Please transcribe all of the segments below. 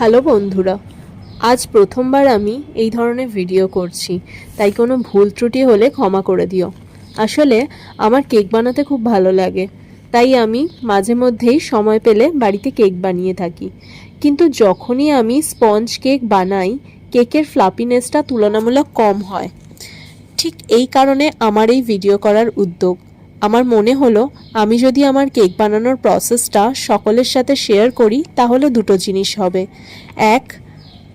Hello বন্ধুরা, আজ প্রথমবার আমি এই ধরনের ভিডিও করছি, তাই কোনো ভুল ত্রুটি হলে ক্ষমা করে দিও। আসলে আমার কেক বানাতে খুব ভালো লাগে, তাই আমি মাঝে মধ্যেই সময় পেলে বাড়িতে কেক বানিয়ে থাকি। কিন্তু যখনই আমি স্পঞ্জ কেক বানাই, কেকের ফ্লাপিনেসটা তুলনামূলক কম হয়। ঠিক এই কারণে আমার এই ভিডিও করার উদ্যোগ। আমার মনে হলো আমি যদি আমার কেক বানানোর প্রসেসটা সকলের সাথে শেয়ার করি তাহলে দুটো জিনিস হবে। এক,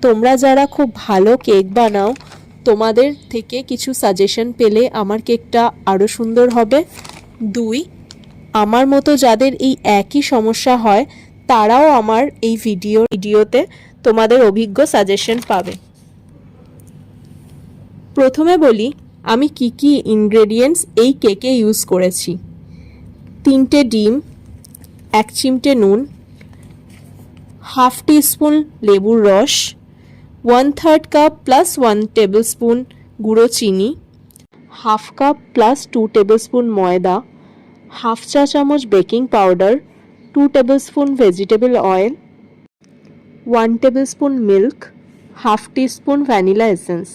তোমরা যারা খুব ভালো কেক বানাও তোমাদের থেকে কিছু সাজেশন পেলে আমার কেকটা আরও সুন্দর হবে। দুই, আমার মতো যাদের এই একই সমস্যা হয় তারাও আমার এই ভিডিওতে তোমাদের অভিজ্ঞ সাজেশন পাবে। প্রথমে বলি আমি কি কি ইনগ্রেডিয়েন্টস এই কেকে ইউজ করেছি। 3টে ডিম, 1 চিমটে নুন, হাফ টিস্পুন লেবুর রস, 1/3 কাপ প্লাস 1 টেবিল স্পুন গুঁড়ো চিনি, half cup plus 2 table spoon ময়দা, হাফ চা চামচ baking powder, 2 table spoon vegetable oil, 1 table spoon milk, half teaspoon vanilla essence.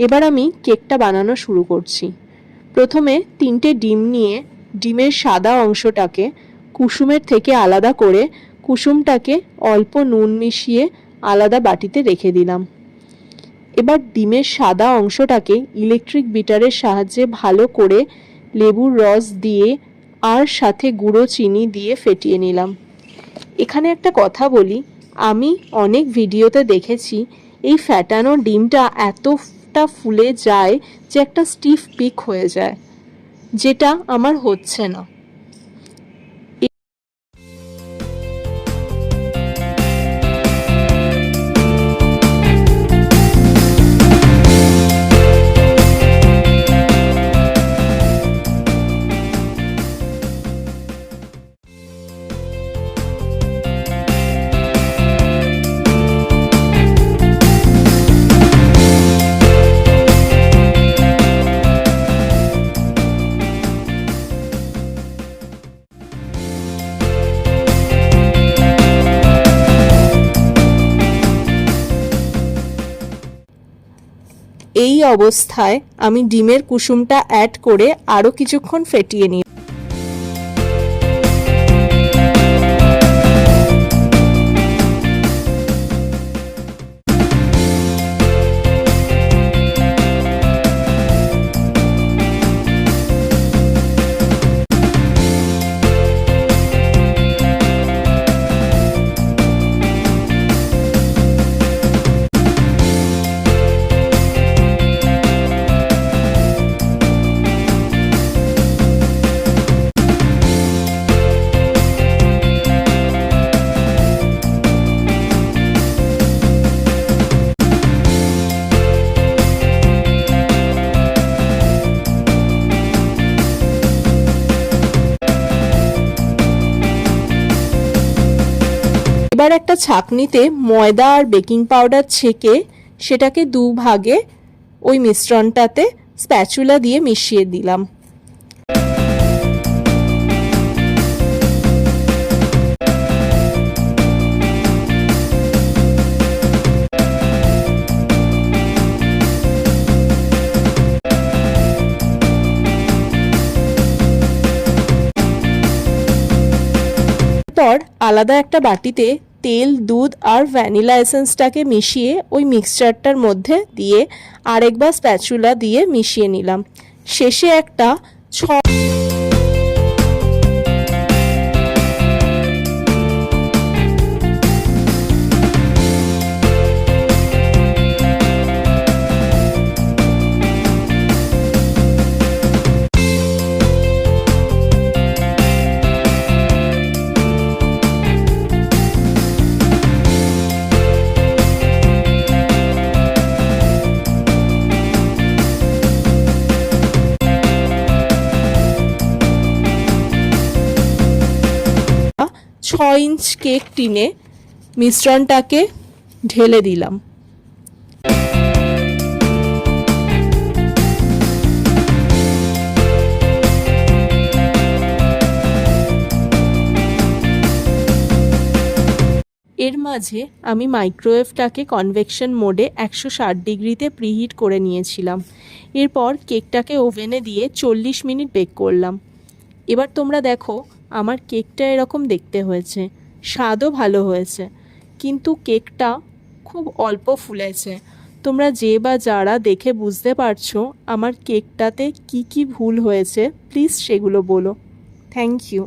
এবার আমি কেকটা বানানো শুরু করছি। প্রথমে 3টে ডিম নিয়ে ডিমের সাদা অংশটাকে কুসুমের থেকে আলাদা করে কুসুমটাকে অল্প নুন মিশিয়ে আলাদা বাটিতে রেখে দিলাম। এবার ডিমের সাদা অংশটাকে ইলেকট্রিক বিটারের সাহায্যে ভালো করে লেবুর রস দিয়ে আর সাথে গুঁড়ো চিনি দিয়ে ফেটিয়ে নিলাম। এখানে একটা কথা বলি, আমি অনেক ভিডিওতে দেখেছি এই ফ্যাটানো ডিমটা এতটা ফুলে যায় যে একটা স্টিফ পিক হয়ে যায়, যেটা আমার হচ্ছে না। এই অবস্থায় আমি ডিমের কুসুমটা অ্যাড করে আরও কিছুক্ষণ ফেটিয়ে নিই। এবার একটা ছাঁকনিতে ময়দা আর বেকিং পাউডার ছেঁকে সেটাকে দুভাগে ওই মিশ্রণটাতে স্প্যাচুলা দিয়ে মিশিয়ে দিলাম। পর আলাদা একটা বাটিতে তেল, দুধ আর ভ্যানিলা এসেন্সটাকে মিশিয়ে ওই মিক্সচারটার মধ্যে দিয়ে আরেকবার স্প্যাচুলা দিয়ে মিশিয়ে নিলাম। শেষে একটা ইঞ্চ কেক টিনে মিশ্রণটাকে ঢেলে দিলাম। এর মাঝে আমি মাইক্রোওয়েভটাকে কনভেকশন মোডে 160 ডিগ্রিতে প্রিহিট করে নিয়েছিলাম। এরপর কেকটাকে ওভেনে দিয়ে 40 মিনিট বেক করলাম। এবার তোমরা দেখো আমার কেকটা এরকম দেখতে হয়েছে, স্বাদও ভালো হয়েছে, কিন্তু কেকটা খুব অল্প ফুলেছে। তোমরা যে বা যারা দেখে বুঝতে পারছো আমার কেকটাতে কি কি ভুল হয়েছে প্লিজ সেগুলো বলো। Thank you.